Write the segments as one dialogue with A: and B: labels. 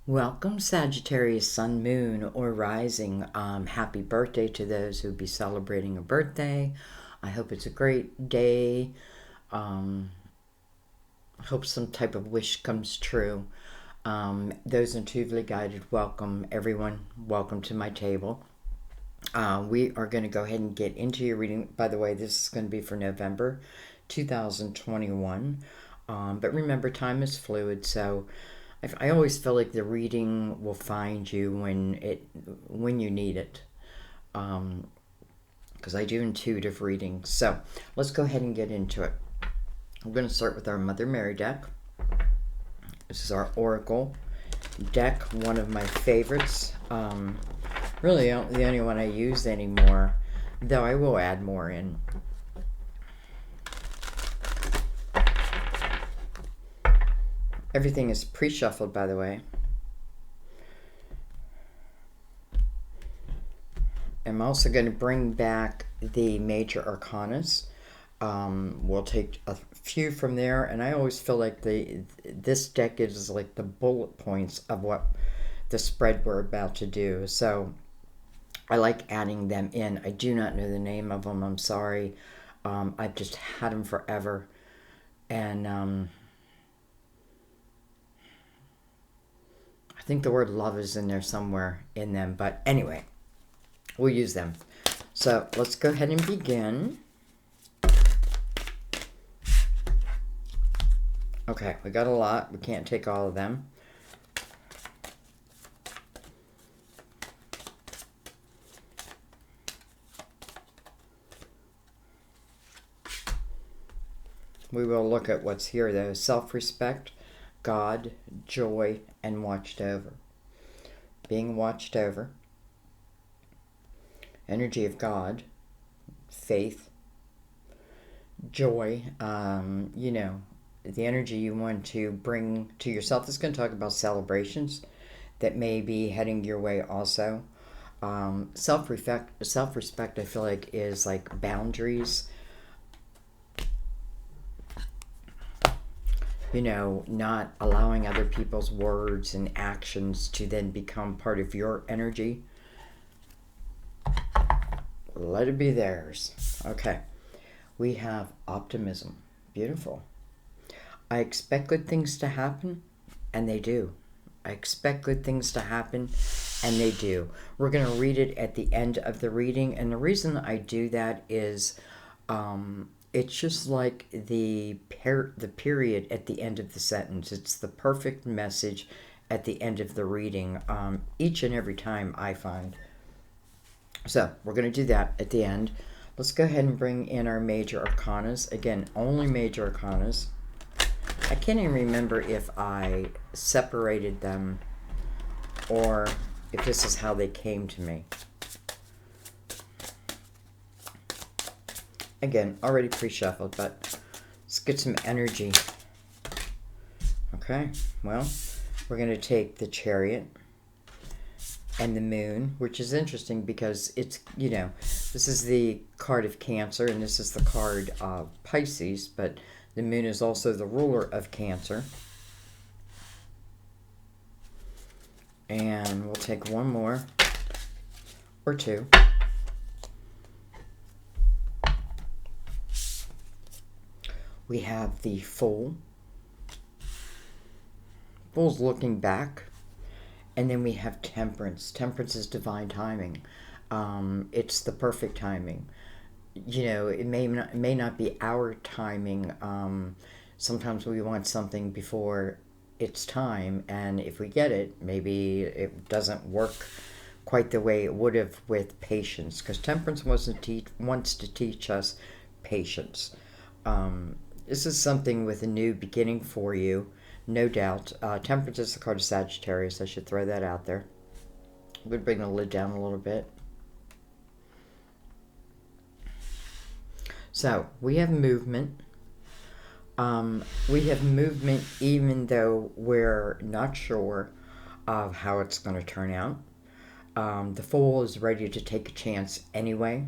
A: Welcome, Sagittarius, Sun, Moon, or Rising. Happy birthday to those who be celebrating a birthday. I hope it's a great day. I hope some type of wish comes true. Those intuitively guided, welcome, everyone. Welcome to my table. We are going to go ahead and get into your reading. By the way, this is going to be for November 2021. But remember, time is fluid, so I always feel like the reading will find you when you need it, because I do intuitive readings. So let's go ahead and get into it. We're going to start with our Mother Mary deck. This is our Oracle deck, one of my favorites. Really the only one I use anymore, though I will add more in. Everything is pre-shuffled, by the way. I'm also going to bring back the major arcanas. We'll take a few from there, and I always feel like this deck is like the bullet points of what the spread we're about to do. So I like adding them in. I do not know the name of them. I'm sorry. I've just had them forever, and I think the word love is in there somewhere in them. But anyway, we'll use them. So let's go ahead and begin. Okay, we got a lot. We can't take all of them. We will look at what's here, though. Self-respect, God, joy, and watched over. Being watched over. Energy of God, faith, joy, the energy you want to bring to yourself. This is going to talk about celebrations that may be heading your way also. Self-respect, I feel like, is like boundaries. Not allowing other people's words and actions to then become part of your energy. Let it be theirs. Okay. We have optimism. Beautiful. I expect good things to happen, and they do. I expect good things to happen, and they do. We're going to read it at the end of the reading, and the reason I do that is it's just like the period at the end of the sentence. It's the perfect message at the end of the reading, each and every time, I find. So we're going to do that at the end. Let's go ahead and bring in our major arcanas. Again, only major arcanas. I can't even remember if I separated them or if this is how they came to me. Again, already pre-shuffled, but let's get some energy. Okay, well, we're going to take the Chariot and the Moon, which is interesting because it's, this is the card of Cancer and this is the card of Pisces, but the Moon is also the ruler of Cancer. And we'll take one more or two. We have the Fool. Fool's looking back. And then we have Temperance. Temperance is divine timing. It's the perfect timing. It may not be our timing. Sometimes we want something before it's time, and if we get it, maybe it doesn't work quite the way it would have with patience, because Temperance wants to teach us patience. This is something with a new beginning for you, no doubt. Temperance is the card of Sagittarius. I should throw that out there. We'll bring the lid down a little bit. So, we have movement. We have movement even though we're not sure of how it's going to turn out. The Fool is ready to take a chance anyway.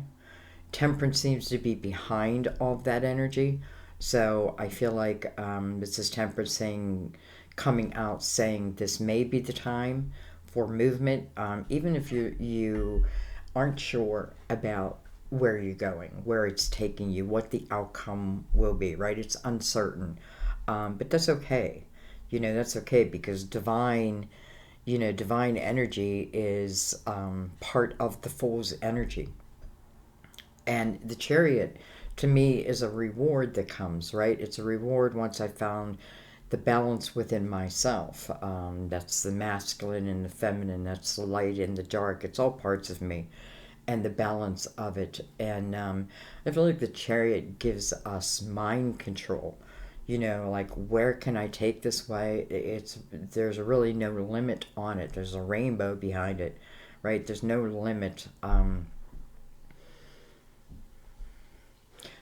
A: Temperance seems to be behind all of that energy. So I feel like this is Temperance saying, coming out saying this may be the time for movement, even if you aren't sure about where you're going, where it's taking you, what the outcome will be, right? It's uncertain. But that's okay. That's okay because divine energy is part of the Fool's energy. And the Chariot, to me, is a reward that comes, right? It's a reward once I found the balance within myself. That's the masculine and the feminine. That's the light and the dark. It's all parts of me, and the balance of it. And I feel like the Chariot gives us mind control. Like, where can I take this way? There's really no limit on it. There's a rainbow behind it, right? There's no limit.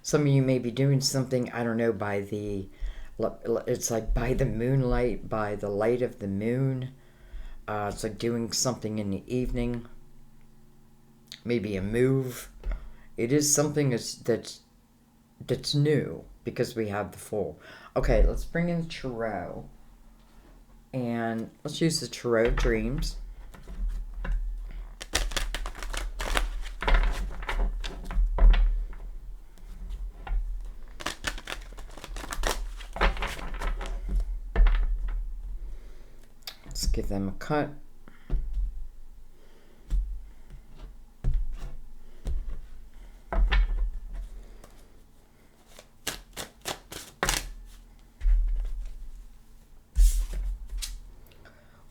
A: Some of you may be doing something, I don't know, it's like by the moonlight, by the light of the moon. It's like doing something in the evening, maybe a move. It is something that's new because we have the Fool. Okay, let's bring in the Tarot, and let's use the Tarot Dreams. Let's give them a cut.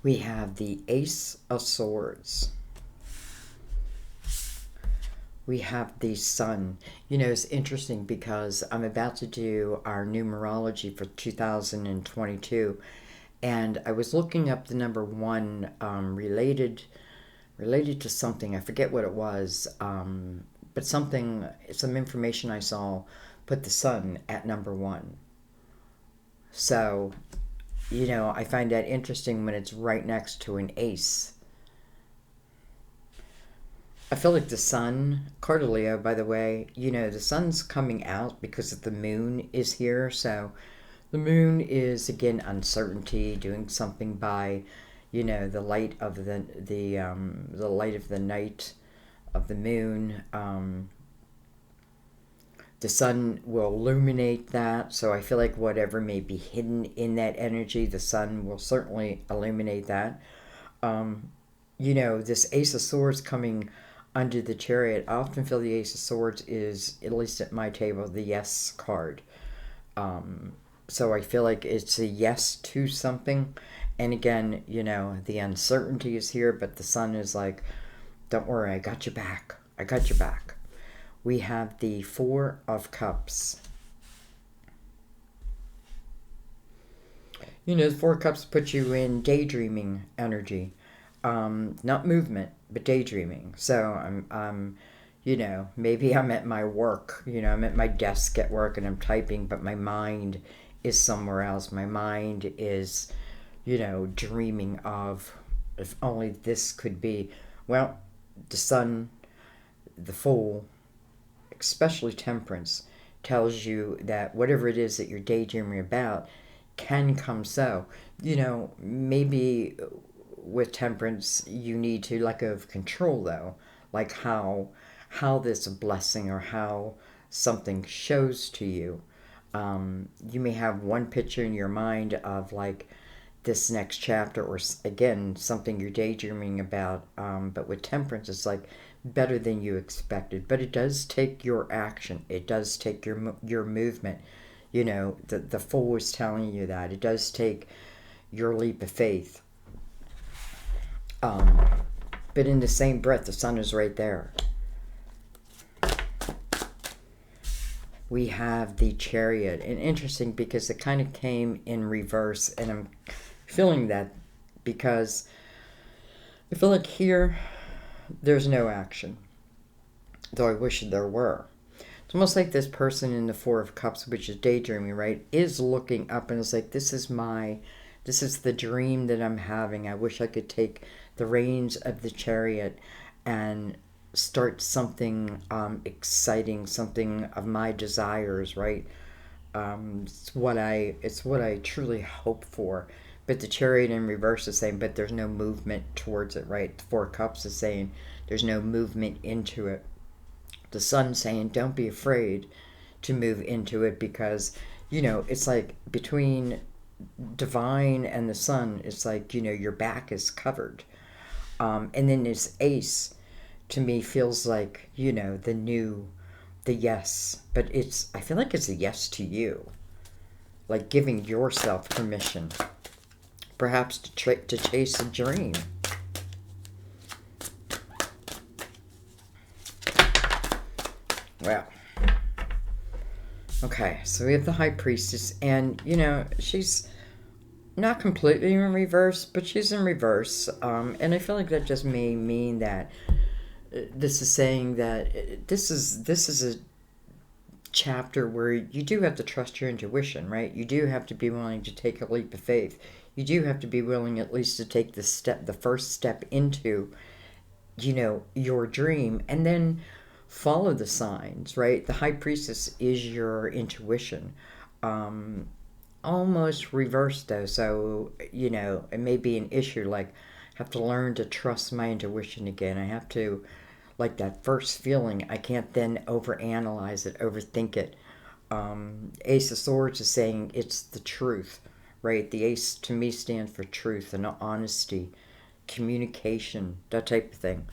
A: We have the Ace of Swords. We have the Sun. It's interesting because I'm about to do our numerology for 2022, and I was looking up the number 1 related to something. I forget what it was, but some information I saw put the Sun at number 1. So I find that interesting when it's right next to an ace. I feel like the Sun, card of Leo, by the way, the Sun's coming out because the moon is here. So the moon is, again, uncertainty, doing something by, the light of the light of the night of the moon. The Sun will illuminate that, so I feel like whatever may be hidden in that energy, the Sun will certainly illuminate that. This Ace of Swords coming under the Chariot, I often feel the Ace of Swords is, at least at my table, the yes card. So I feel like it's a yes to something. And again, the uncertainty is here, but the Sun is like, don't worry, I got your back. I got your back. We have the Four of Cups. The Four of Cups put you in daydreaming energy. Not movement, but daydreaming. So I'm maybe I'm at my work. I'm at my desk at work and I'm typing, but my mind is somewhere else. My mind is, dreaming of, if only this could be. Well, the Sun, the Fool, especially Temperance, tells you that whatever it is that you're daydreaming about can come so. Maybe with Temperance you need to let go of control, though, like how this blessing or how something shows to you. You may have one picture in your mind of like this next chapter, or again something you're daydreaming about, but with Temperance it's like better than you expected. But it does take your action. It does take your movement. The Fool is telling you that. It does take your leap of faith. But in the same breath, the Sun is right there. We have the Chariot. And interesting because it kind of came in reverse. And I'm feeling that because I feel like here there's no action, though I wish there were. It's almost like this person in the Four of Cups, which is daydreaming, right, is looking up and is like, this is the dream that I'm having. I wish I could take the reins of the Chariot and start something exciting, something of my desires, right? It's what I truly hope for. But the Chariot in reverse is saying, but there's no movement towards it, right? The Four Cups is saying there's no movement into it. The Sun saying, don't be afraid to move into it, because, it's like between divine and the Sun, it's like, your back is covered. And then this Ace, to me, feels like, the yes. But I feel like it's a yes to you. Like giving yourself permission. Perhaps to chase a dream. Well. Okay, so we have the High Priestess, and, she's not completely in reverse, but she's in reverse. And I feel like that just may mean that this is saying that this is a chapter where you do have to trust your intuition, right? You do have to be willing to take a leap of faith. You do have to be willing at least to take the first step into, your dream, and then follow the signs, right? The High Priestess is your intuition. Almost reversed though, so, it may be an issue, like, I have to learn to trust my intuition again. I have to, like, that first feeling, I can't then overanalyze it, overthink it. Ace of Swords is saying it's the truth, right? The Ace to me stands for truth and honesty, communication, that type of thing.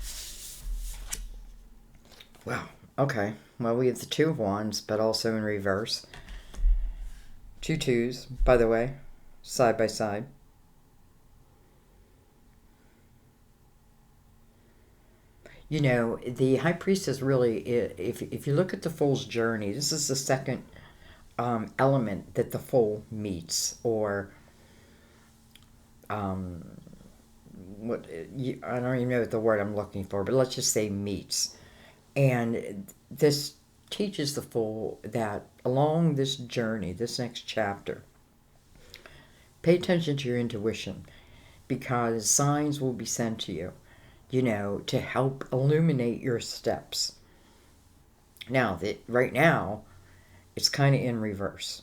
A: Wow. Okay. Well, we have the Two of Wands, but also in reverse. 2 twos, by the way, side by side. The High Priestess really, if you look at the Fool's journey, this is the second element that the Fool meets, or what I don't even know what the word I'm looking for, but let's just say meets. And this teaches the Fool that along this journey, this next chapter, pay attention to your intuition, because signs will be sent to you, to help illuminate your steps. Now, right now, it's kind of in reverse,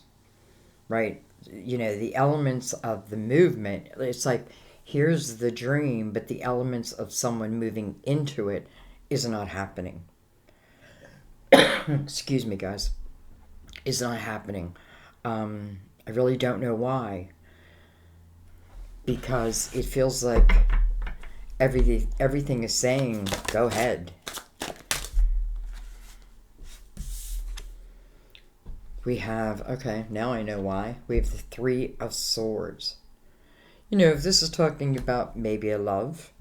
A: right? The elements of the movement, it's like, here's the dream, but the elements of someone moving into it is not happening. Excuse me, guys. Is not happening. I really don't know why. Because it feels like everything is saying, go ahead. We have, okay, now I know why. We have the Three of Swords. If this is talking about maybe a love,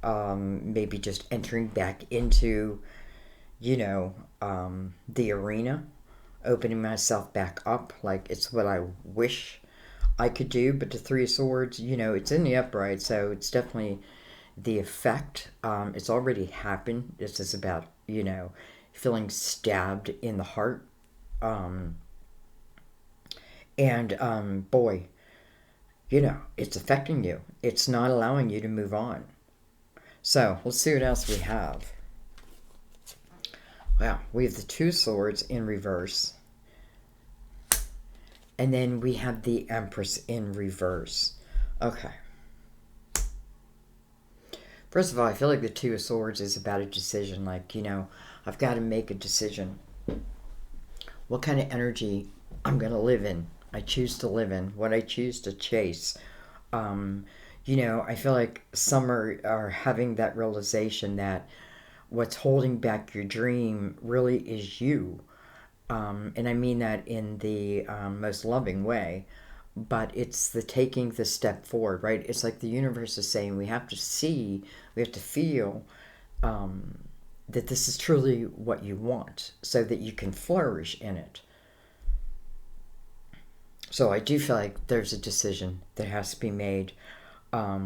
A: maybe just entering back into, the arena, opening myself back up, like it's what I wish I could do. But the Three of Swords, it's in the upright, so it's definitely the effect. It's already happened. This is about, feeling stabbed in the heart. Boy, it's affecting you. It's not allowing you to move on. So, let's see what else we have. Wow, we have the Two Swords in reverse. And then we have the Empress in reverse. Okay. First of all, I feel like the Two of Swords is about a decision. Like, I've got to make a decision. What kind of energy I'm going to live in. I choose to live in. What I choose to chase. I feel like some are having that realization that what's holding back your dream really is you. And I mean that in the most loving way. But it's the taking the step forward, right? It's like the universe is saying we have to see, we have to feel that this is truly what you want so that you can flourish in it. So I do feel like there's a decision that has to be made. I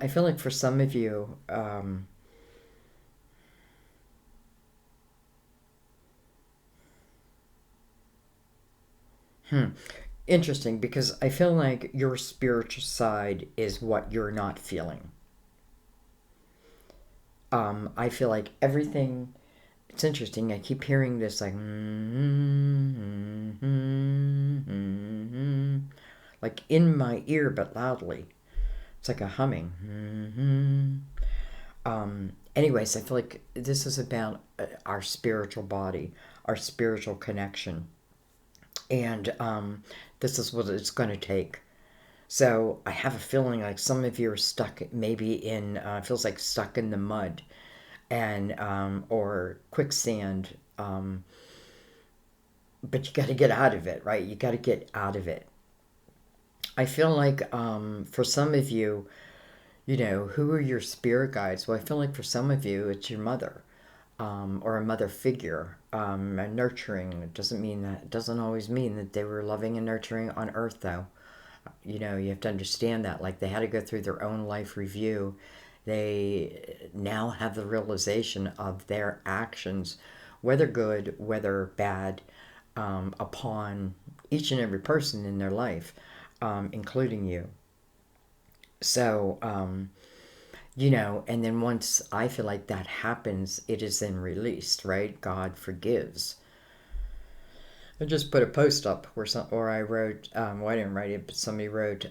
A: feel like for some of you, interesting, because I feel like your spiritual side is what you're not feeling. I feel like everything, it's interesting, I keep hearing this like, like in my ear, but loudly. It's like a humming. Anyways, I feel like this is about our spiritual body, our spiritual connection. And this is what it's going to take. So I have a feeling like some of you are stuck maybe in, feels like stuck in the mud and or quicksand. But you got to get out of it, right? You got to get out of it. I feel like for some of you, you know, who are your spirit guides? Well, I feel like for some of you, it's your mother or a mother figure. And nurturing. It doesn't mean that, it doesn't always mean that they were loving and nurturing on earth, though. You know, you have to understand that. Like, they had to go through their own life review. They now have the realization of their actions, whether good, whether bad, upon each and every person in their life, including you. So, you know, and then once I feel like that happens, it is then released, right? God forgives. I just put a post up where or I wrote, well, I didn't write it, but somebody wrote,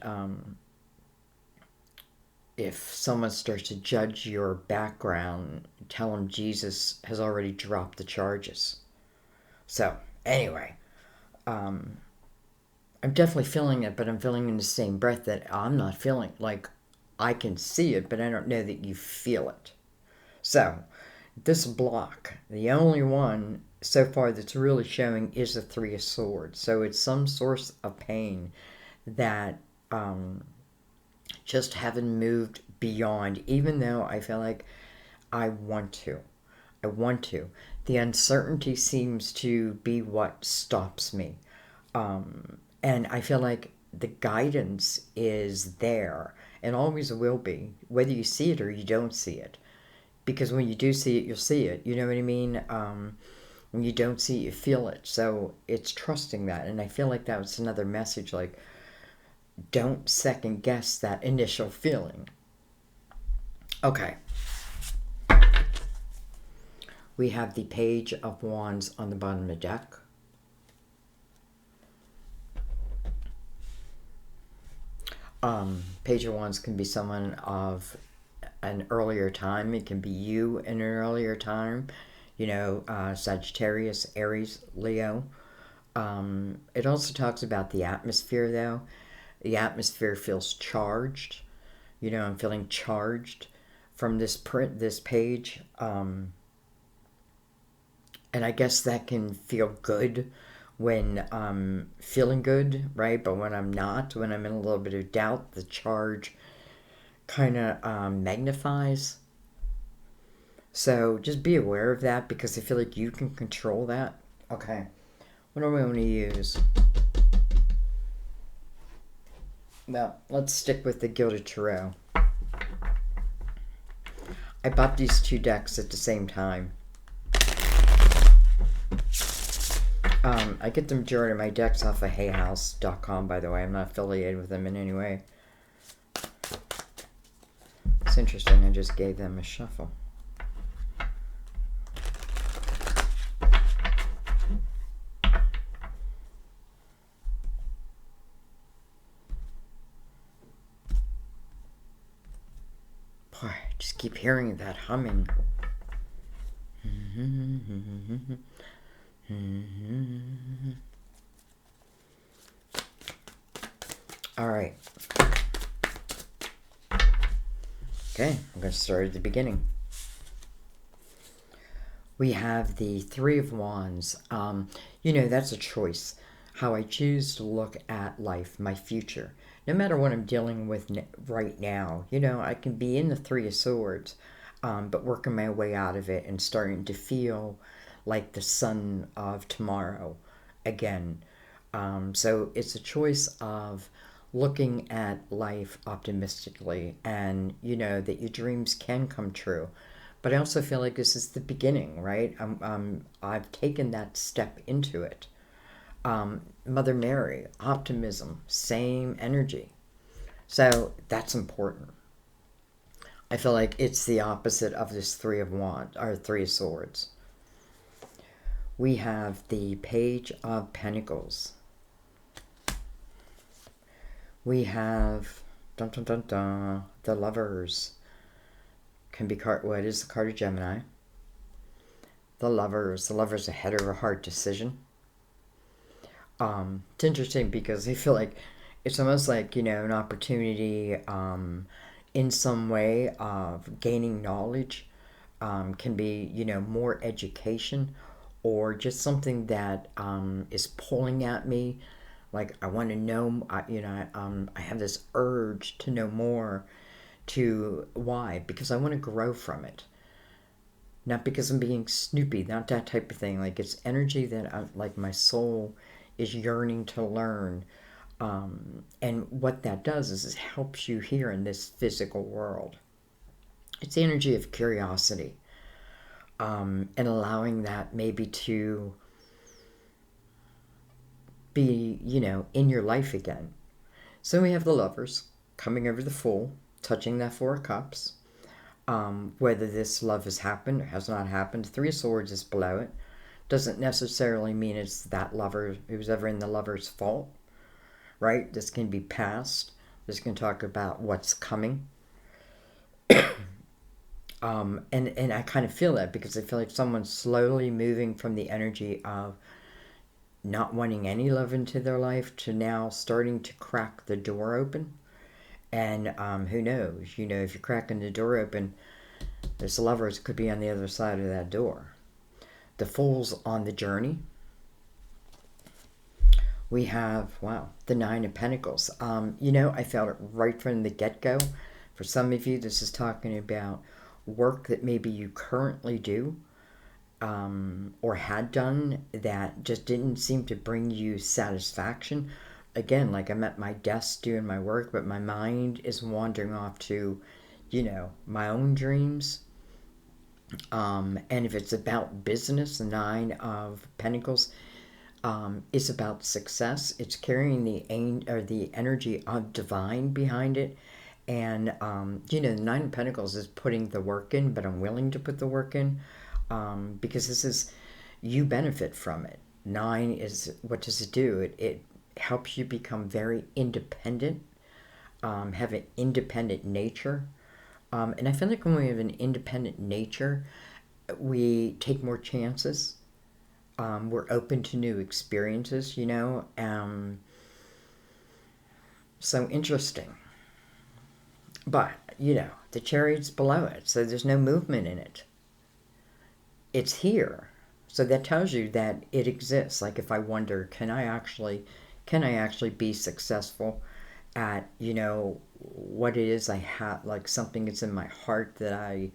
A: if someone starts to judge your background, tell them Jesus has already dropped the charges. So, anyway, I'm definitely feeling it, but I'm feeling in the same breath that I'm not feeling like I can see it, but I don't know that you feel it. So, this block, the only one so far that's really showing is the Three of Swords. So it's some source of pain that just haven't moved beyond, even though I feel like I want to. I want to. The uncertainty seems to be what stops me. And I feel like the guidance is there and always will be, whether you see it or you don't see it. Because when you do see it, you'll see it. You know what I mean? When you don't see it, you feel it. So it's trusting that. And I feel like that was another message, like, don't second guess that initial feeling. Okay. We have the Page of Wands on the bottom of the deck. Page of Wands can be someone of an earlier time. It can be you in an earlier time. You know, Sagittarius, Aries, Leo. It also talks about the atmosphere, though. The atmosphere feels charged. You know, I'm feeling charged from this page. And I guess that can feel good when I'm feeling good, right? But when I'm not, when I'm in a little bit of doubt, the charge kind of magnifies. So just be aware of that, because I feel like you can control that. Okay. What do we want to use? Well, let's stick with the Gilded Tarot. I bought these two decks at the same time. I get the majority of my decks off of hayhouse.com, by the way. I'm not affiliated with them in any way. It's interesting, I just gave them a shuffle. Boy, I just keep hearing that humming. All right. Okay, I'm going to start at the beginning. We have the Three of Wands. You know, that's a choice. How I choose to look at life, my future. No matter what I'm dealing with right now, you know, I can be in the Three of Swords, but working my way out of it and starting to feel like the sun of tomorrow again. So it's a choice of looking at life optimistically, and you know that your dreams can come true. But I also feel like this is the beginning, right? I've taken that step into it. Mother Mary, optimism, same energy. So that's important. I feel like it's the opposite of this Three of Wands, or Three of Swords. We have the Page of Pentacles. We have dun, dun, dun, dun, the Lovers. Can be what is the card of Gemini? The Lovers. The Lovers, a head over heart decision. It's interesting because I feel like it's almost like, an opportunity in some way of gaining knowledge. Can be, more education, or just something that is pulling at me. Like, I want to know, I have this urge to know more. To why? Because I want to grow from it. Not because I'm being snoopy, not that type of thing. Like, it's energy that like my soul is yearning to learn. And what that does is it helps you here in this physical world. It's the energy of curiosity, and allowing that maybe to be, in your life again. So we have the Lovers coming over the Fool, touching that Four of Cups. Whether this love has happened or has not happened, Three of Swords is below it. Doesn't necessarily mean it's that lover who's ever in the lover's fault, right? This can be past. This can talk about what's coming. And I kind of feel that because I feel like someone's slowly moving from the energy of not wanting any love into their life to now starting to crack the door open. And who knows? If you're cracking the door open, this Lovers could be on the other side of that door. The Fool's on the journey. We have, wow, the Nine of Pentacles. I felt it right from the get-go. For some of you, this is talking about work that maybe you currently do, or had done, that just didn't seem to bring you satisfaction. Again, like, I'm at my desk doing my work, but my mind is wandering off to, my own dreams. And if it's about business, the Nine of Pentacles is about success. It's carrying the energy of divine behind it. And, the Nine of Pentacles is putting the work in, but I'm willing to put the work in, because this is, you benefit from it. Nine is, what does it do? It helps you become very independent, have an independent nature. And I feel like when we have an independent nature, we take more chances. We're open to new experiences, so interesting. But, the Chariot's below it, so there's no movement in it. It's here. So that tells you that it exists. Like, if I wonder, can I actually be successful at, what it is I have, like something that's in my heart that I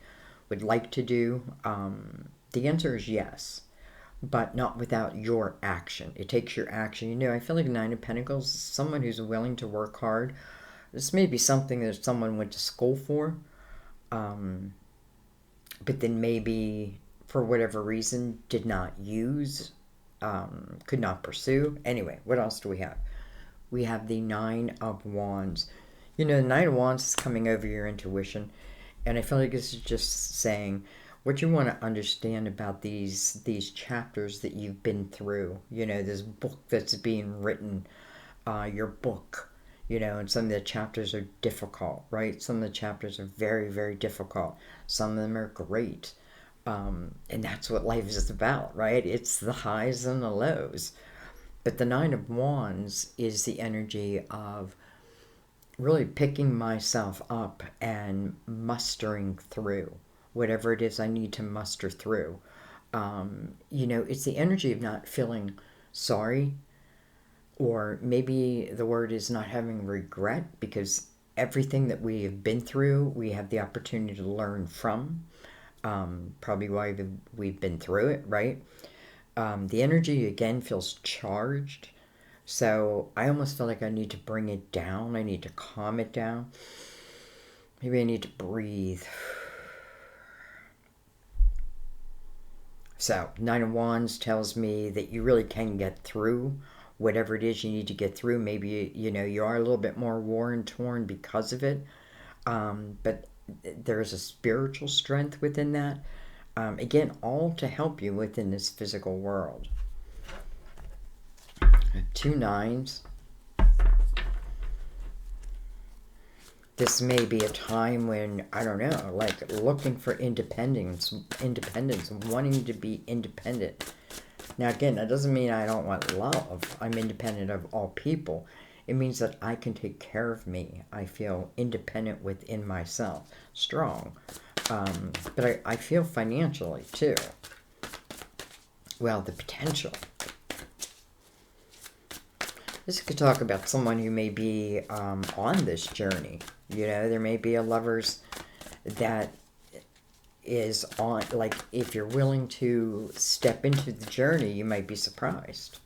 A: would like to do? The answer is yes, but not without your action. It takes your action. I feel like Nine of Pentacles is someone who's willing to work hard. This may be something that someone went to school for, but then maybe for whatever reason did not use, could not pursue. Anyway, what else do we have? We have the Nine of Wands. The Nine of Wands is coming over your intuition, and I feel like this is just saying what you want to understand about these chapters that you've been through. This book that's being written, your book. And some of the chapters are difficult, right? Some of the chapters are very, very difficult. Some of them are great. And that's what life is about, right? It's the highs and the lows. But the Nine of Wands is the energy of really picking myself up and mustering through whatever it is I need to muster through. It's the energy of not feeling sorry, or maybe the word is not having regret, because everything that we have been through, we have the opportunity to learn from. Probably why we've been through it, right? The energy, again, feels charged. So I almost feel like I need to bring it down. I need to calm it down. Maybe I need to breathe. So Nine of Wands tells me that you really can get through whatever it is you need to get through. Maybe, you are a little bit more worn, torn because of it. But there's a spiritual strength within that. Again, all to help you within this physical world. Two nines. This may be a time when, I don't know, like looking for independence, wanting to be independent. Now, again, that doesn't mean I don't want love. I'm independent of all people. It means that I can take care of me. I feel independent within myself, strong. But I feel financially, too. Well, the potential. This could talk about someone who may be on this journey. You know, there may be a lovers that is on, like, if you're willing to step into the journey, you might be surprised.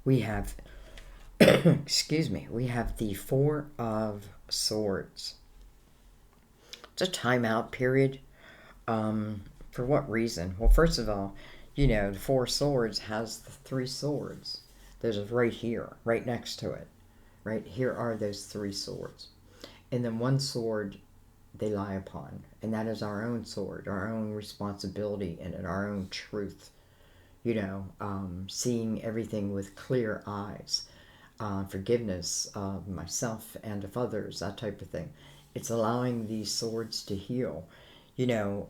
A: We have, excuse me, we have the Four of Swords. It's a timeout period. For what reason? Well, first of all, you know, the Four Swords has the three swords. There's right here, right next to it. Right here are those three swords. And then one sword they lie upon. And that is our own sword, our own responsibility, and our own truth. You know, seeing everything with clear eyes. Forgiveness of myself and of others, that type of thing. It's allowing these swords to heal. You know,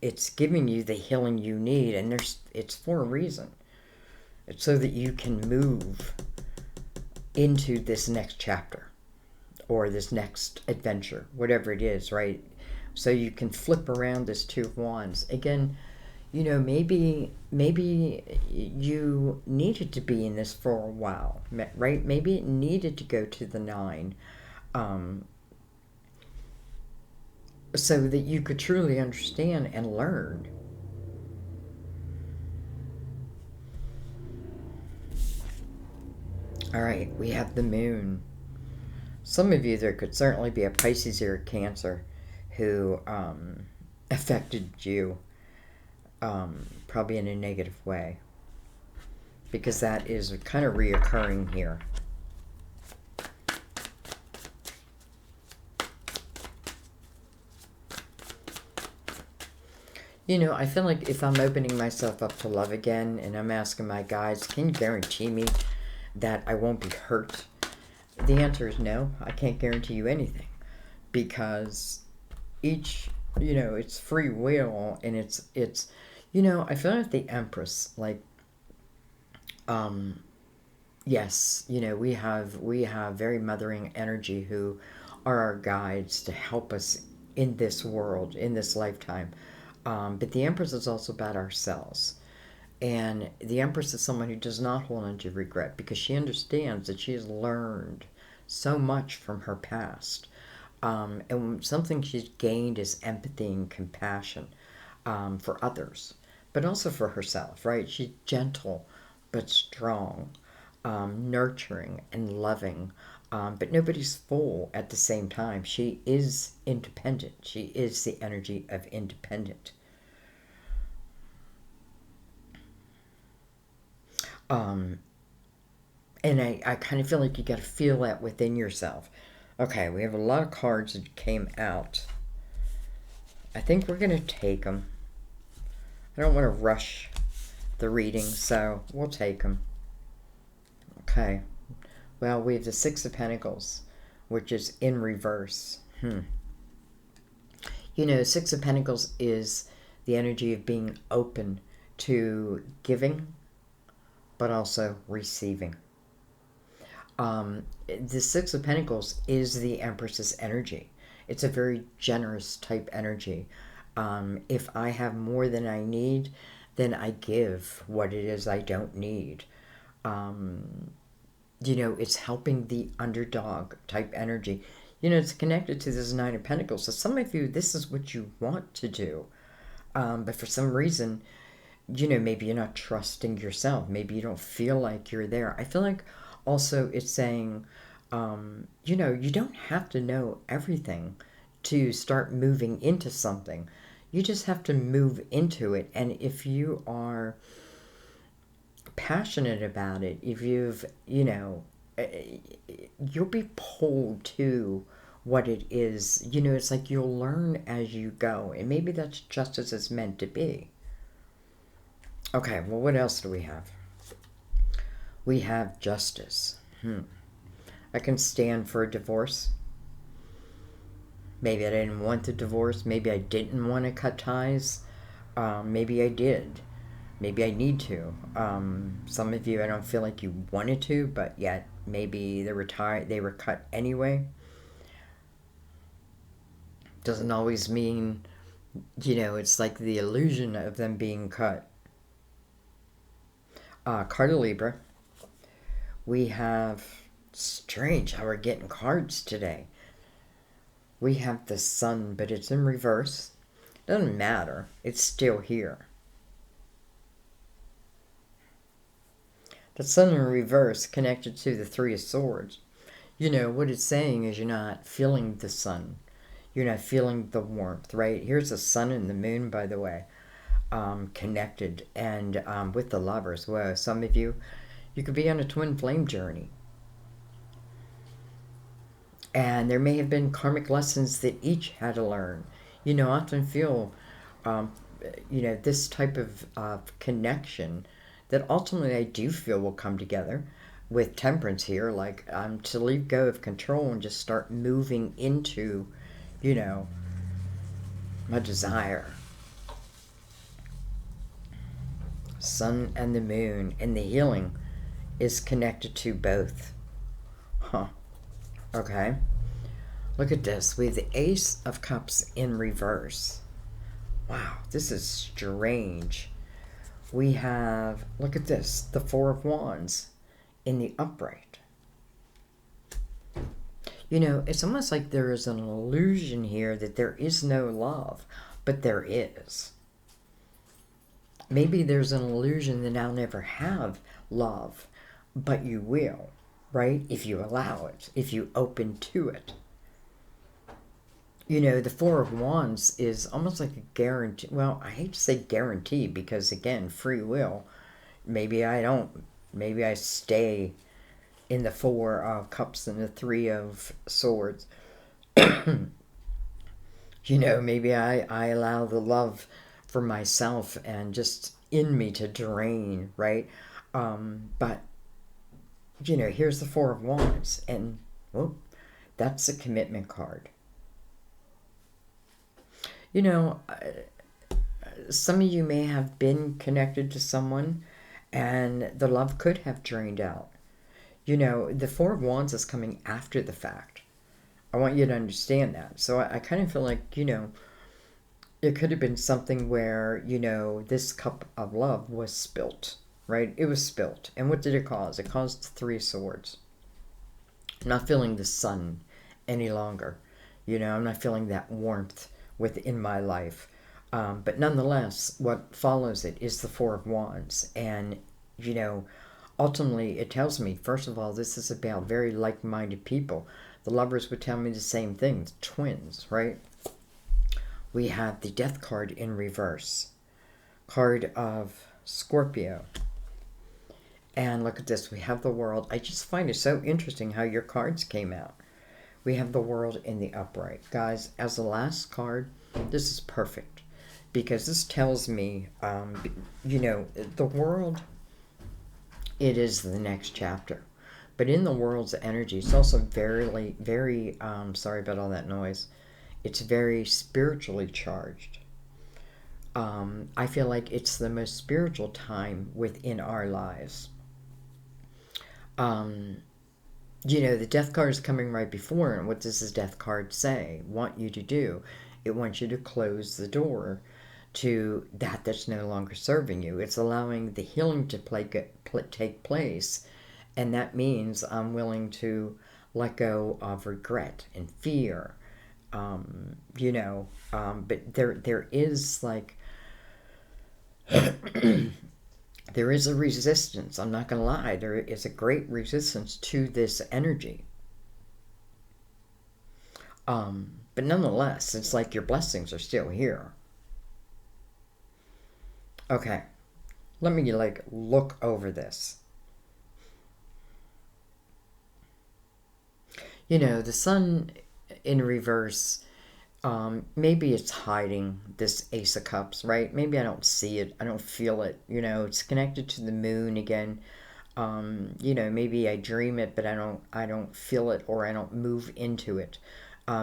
A: it's giving you the healing you need, and it's for a reason. It's so that you can move into this next chapter or this next adventure, whatever it is, right? So you can flip around this Two of Wands. Again, you know, maybe you needed to be in this for a while, right? Maybe it needed to go to the Nine, so that you could truly understand and learn. All right, we have the Moon. Some of you, there could certainly be a Pisces or a Cancer who affected you, probably in a negative way, because that is kind of reoccurring here. You know, I feel like if I'm opening myself up to love again and I'm asking my guides, can you guarantee me that I won't be hurt? The answer is no. I can't guarantee you anything, because each, you know, it's free will, and it's you know, I feel like the Empress, like, yes, you know, we have very mothering energy who are our guides to help us in this world, in this lifetime. But the Empress is also about ourselves. And the Empress is someone who does not hold on to regret, because she understands that she has learned so much from her past. And something she's gained is empathy and compassion, for others, but also for herself, right? She's gentle but strong, nurturing and loving, but nobody's full at the same time. She is independent. She is the energy of independent. And I kind of feel like you got to feel that within yourself. Okay, we have a lot of cards that came out. I think we're going to take them. I don't want to rush the reading, so we'll take them. Okay. Well, we have the Six of Pentacles, which is in reverse. You know, Six of Pentacles is the energy of being open to giving, but also receiving. The Six of Pentacles is the Empress's energy. It's a very generous type energy. If I have more than I need, then I give what it is I don't need. You know, it's helping the underdog type energy. You know, it's connected to this Nine of Pentacles. So some of you, this is what you want to do. But for some reason, you know, maybe you're not trusting yourself. Maybe you don't feel like you're there. I feel like also it's saying, you know, you don't have to know everything to start moving into something. You just have to move into it. And if you are passionate about it, if you've, you know, you'll be pulled to what it is. You know, it's like you'll learn as you go. And maybe that's just as it's meant to be. Okay, well, what else do we have? We have justice. I can stand for a divorce. Maybe I didn't want the divorce. Maybe I didn't want to cut ties. Maybe I did. Maybe I need to. Some of you, I don't feel like you wanted to, but yet maybe they were cut anyway. Doesn't always mean, it's like the illusion of them being cut. Card of Libra. We have, strange how we're getting cards today. We have the sun, but it's in reverse. Doesn't matter. It's still here. The sun in reverse connected to the Three of Swords. What it's saying is you're not feeling the sun. You're not feeling the warmth, right? Here's the sun and the moon, by the way, connected. And with the lovers. Well, some of you could be on a twin flame journey. And there may have been karmic lessons that each had to learn. I often feel, this type of connection that ultimately I do feel will come together with Temperance here, like to leave go of control and just start moving into, my desire. Sun and the moon, and the healing is connected to both. Okay. Look at this. We have the Ace of Cups in reverse. Wow, this is strange. We have, look at this, the Four of Wands in the upright. It's almost like there is an illusion here that there is no love, but there is. Maybe there's an illusion that I'll never have love, but you will, right? If you allow it, if you open to it. The Four of Wands is almost like a guarantee. Well, I hate to say guarantee because, again, free will. Maybe I don't. Maybe I stay in the Four of Cups and the Three of Swords. Maybe I allow the love for myself and just in me to drain, right? But, here's the Four of Wands. And, that's a commitment card. Some of you may have been connected to someone and the love could have drained out. The Four of Wands is coming after the fact. I want you to understand that. So I kind of feel like, it could have been something where, this cup of love was spilt, right? It was spilt. And what did it cause? It caused the Three of Swords. I'm not feeling the sun any longer. I'm not feeling that warmth within my life. But nonetheless, what follows it is the Four of Wands. And, ultimately it tells me, first of all, this is about very like-minded people. The lovers would tell me the same thing, twins, right? We have the Death card in reverse. Card of Scorpio. And look at this, we have the World. I just find it so interesting how your cards came out. We have the World in the upright. Guys, as the last card, this is perfect. Because this tells me, the World, it is the next chapter. But in the World's energy, it's also very, very, sorry about all that noise. It's very spiritually charged. I feel like it's the most spiritual time within our lives. The Death card is coming right before, and what does this Death card say? Want you to do? It wants you to close the door to that's no longer serving you. It's allowing the healing to take place, and that means I'm willing to let go of regret and fear. But there is like there is a resistance. I'm not going to lie. There is a great resistance to this energy. But nonetheless, it's like your blessings are still here. Okay. Let me look over this. The sun in reverse, Maybe it's hiding this Ace of Cups, right? Maybe I don't see it. I don't feel it. It's connected to the moon again. Maybe I dream it, but I don't feel it, or I don't move into it.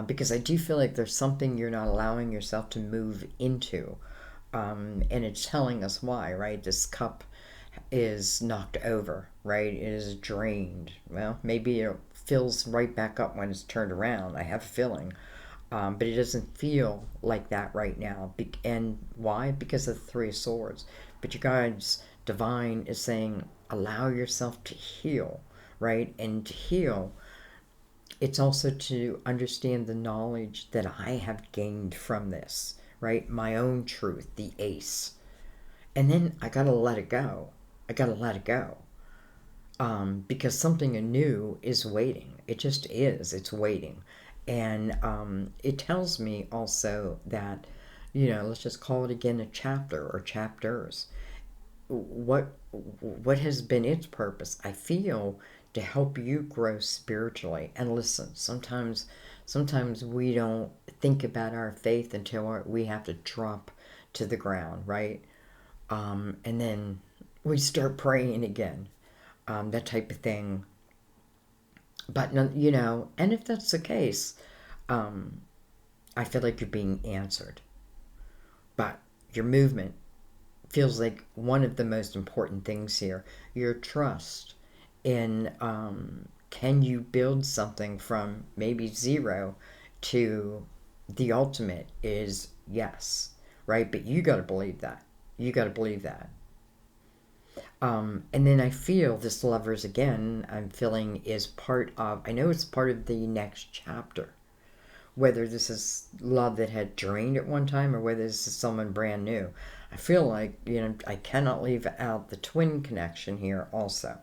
A: Because I do feel like there's something you're not allowing yourself to move into. And it's telling us why, right? This cup is knocked over, right? It is drained. Well, maybe it fills right back up when it's turned around. I have a feeling. But it doesn't feel like that right now. And why? Because of the Three of Swords. But your guides, divine, is saying, allow yourself to heal, right? And to heal, it's also to understand the knowledge that I have gained from this, right? My own truth, the ace. And then I gotta let it go. I gotta let it go. Because something new is waiting. It just is. It's waiting. And it tells me also that, let's just call it again a chapter or chapters. What has been its purpose? I feel to help you grow spiritually. And listen, sometimes we don't think about our faith until we have to drop to the ground, right? And then we start praying again, that type of thing. But and if that's the case, I feel like you're being answered. But your movement feels like one of the most important things here. Your trust in, can you build something from maybe zero to the ultimate is yes, right? But you got to believe that. You got to believe that. And then I feel this lovers again, I'm feeling is part of, I know it's part of the next chapter. Whether this is love that had drained at one time or whether this is someone brand new. I feel like, I cannot leave out the twin connection here also.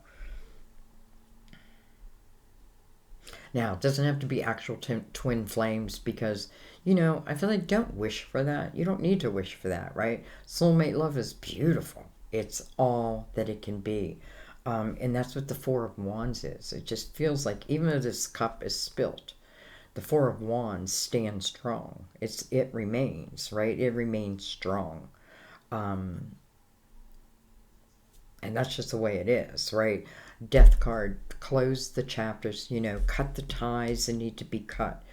A: Now, it doesn't have to be actual twin flames because, I feel like don't wish for that. You don't need to wish for that, right? Soulmate love is beautiful. It's all that it can be. And that's what the Four of Wands is. It just feels like even though this cup is spilt, the Four of Wands stands strong. It remains, right? It remains strong. Um, and that's just the way it is, right? Death card, close the chapters, cut the ties that need to be cut.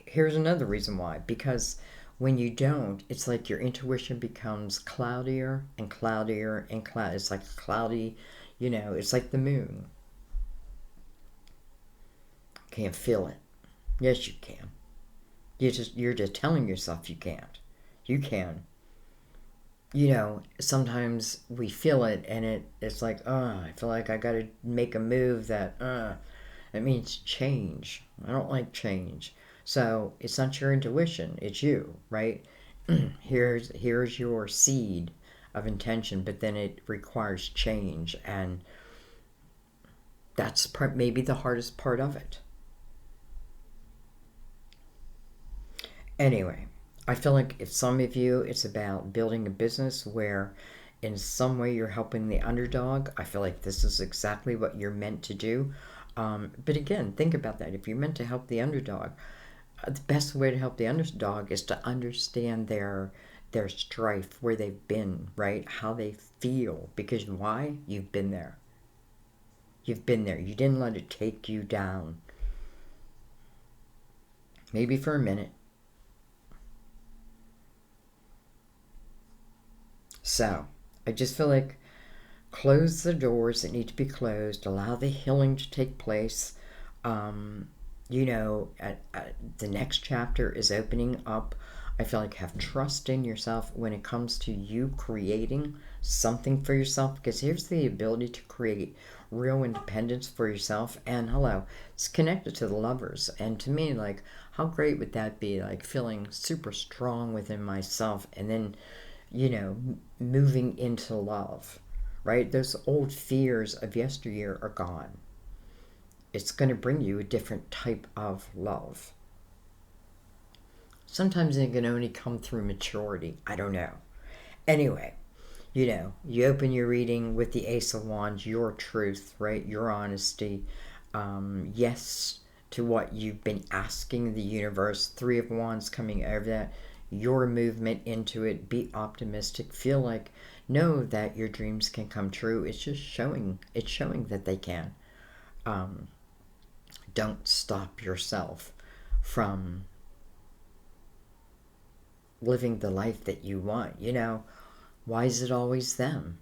A: Here's another reason why. Because when you don't, it's like your intuition becomes cloudier and cloudier and cloud. It's like cloudy, it's like the moon. Can't feel it. Yes, you can. You're just telling yourself you can't. You can. Sometimes we feel it and it's like, I feel like I gotta make a move it means change. I don't like change. So it's not your intuition, it's you, right? Here's your seed of intention, but then it requires change, and that's maybe the hardest part of it. Anyway, I feel like if some of you, it's about building a business where in some way you're helping the underdog. I feel like this is exactly what you're meant to do. But again, think about that. If you're meant to help the underdog, the best way to help the underdog is to understand their strife, where they've been, right? How they feel. Because why? You've been there. You've been there. You didn't let it take you down. Maybe for a minute. So, I just feel like close the doors that need to be closed, allow the healing to take place. The next chapter is opening up. I feel like have trust in yourself when it comes to you creating something for yourself, because here's the ability to create real independence for yourself. And hello, it's connected to the lovers. And to me, like, how great would that be? Like feeling super strong within myself and then moving into love, right? Those old fears of yesteryear are gone. It's going to bring you a different type of love. Sometimes it can only come through maturity. I don't know. Anyway, you open your reading with the Ace of Wands, your truth, right? Your honesty. Yes, to what you've been asking the universe. Three of Wands coming over that. Your movement into it. Be optimistic. Feel like, know that your dreams can come true. It's just showing. It's showing that they can. Don't stop yourself from living the life that you want. You know, why is it always them?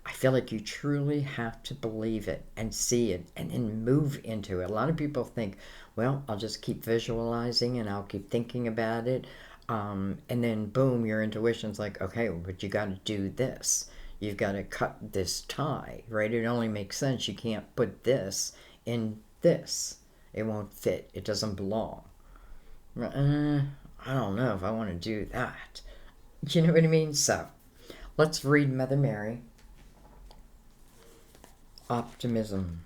A: I feel like you truly have to believe it and see it and then move into it. A lot of people think, well, I'll just keep visualizing and I'll keep thinking about it. And then boom, your intuition's like, okay, but you got to do this. You've got to cut this tie, right? It only makes sense. You can't put this in this. It won't fit. It doesn't belong. I don't know if I want to do that. You know what I mean? So, let's read Mother Mary. Optimism.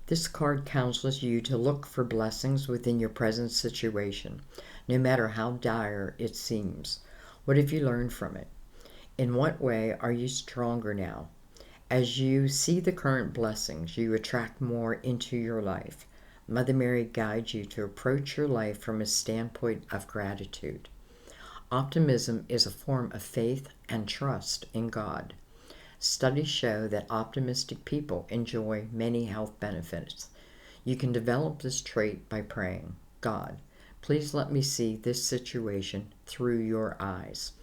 A: This card counsels you to look for blessings within your present situation, no matter how dire it seems. What have you learned from it? In what way are you stronger now? As you see the current blessings, you attract more into your life. Mother Mary guides you to approach your life from a standpoint of gratitude. Optimism is a form of faith and trust in God. Studies show that optimistic people enjoy many health benefits. You can develop this trait by praying, God, please let me see this situation through your eyes.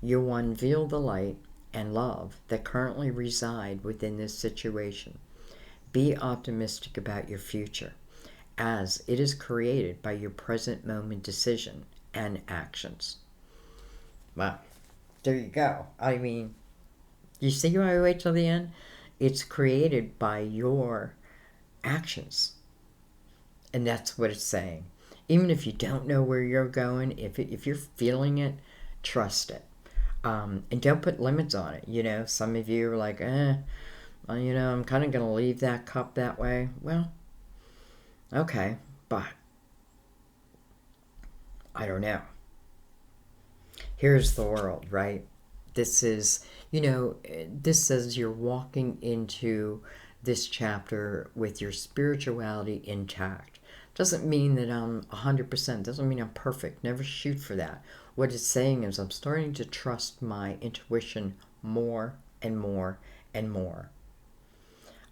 A: You will unveil the light and love that currently reside within this situation. Be optimistic about your future, as it is created by your present moment decision and actions. Wow, there you go. I mean, you see why I wait till the end? It's created by your actions. And that's what it's saying. Even if you don't know where you're going, if you're feeling it, trust it. And don't put limits on it. You know, some of you are like, well, you know, I'm kind of going to leave that cup that way. Well, okay, but I don't know. Here's the world, right? This is, you know, this says you're walking into this chapter with your spirituality intact. Doesn't mean that I'm 100%. Doesn't mean I'm perfect. Never shoot for that. What it's saying is I'm starting to trust my intuition more and more and more.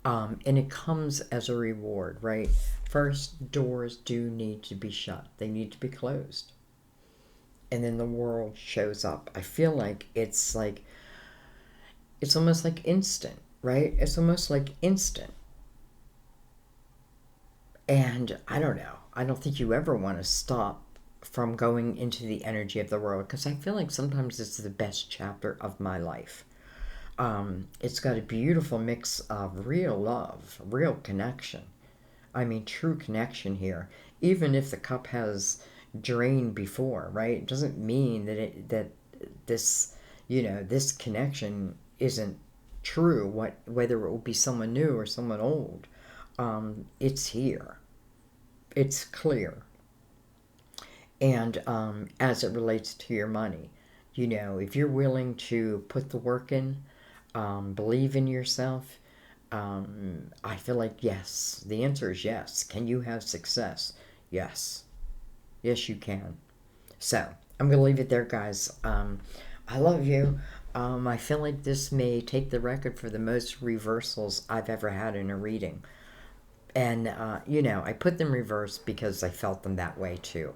A: And it comes as a reward, right? First, doors do need to be shut. They need to be closed. And then the world shows up. I feel like it's almost like instant, right? It's almost like instant. And I don't know. I don't think you ever want to stop from going into the energy of the world, because I feel like sometimes it's the best chapter of my life. It's got a beautiful mix of real love, real connection. I mean, true connection here. Even if the cup has drained before, right? It doesn't mean that this, you know, this connection isn't true. Whether it will be someone new or someone old, it's here. It's clear. And as it relates to your money, you know, if you're willing to put the work in, believe in yourself, I feel like yes. The answer is yes. Can you have success? Yes. Yes, you can. So, I'm going to leave it there, guys. I love you. I feel like this may take the record for the most reversals I've ever had in a reading. And, you know, I put them reversed because I felt them that way too.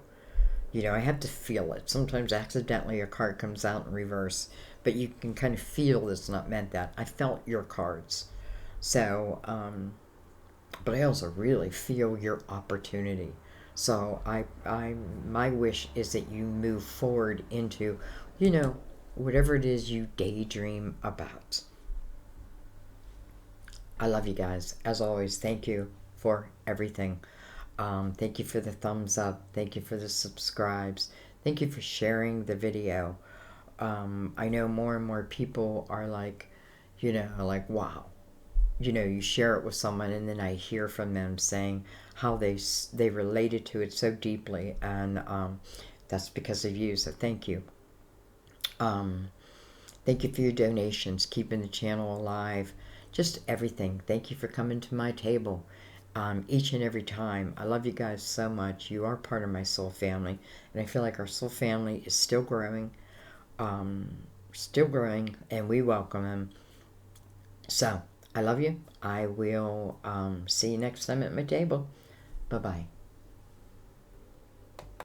A: You know, I have to feel it. Sometimes accidentally a card comes out in reverse, but you can kind of feel it's not meant that. I felt your cards. So, but I also really feel your opportunity. So my wish is that you move forward into, you know, whatever it is you daydream about. I love you guys. As always, thank you for everything. Thank you for the thumbs up. Thank you for the subscribes. Thank you for sharing the video. I know more and more people are like, you know, like, wow. You know, you share it with someone and then I hear from them saying how they related to it so deeply, and that's because of you, so thank you. Thank you for your donations, keeping the channel alive, just everything. Thank you for coming to my table each and every time. I love you guys so much. You are part of my soul family, and I feel like our soul family is still growing, and we welcome them. So, I love you. I will see you next time at my table. Bye-bye.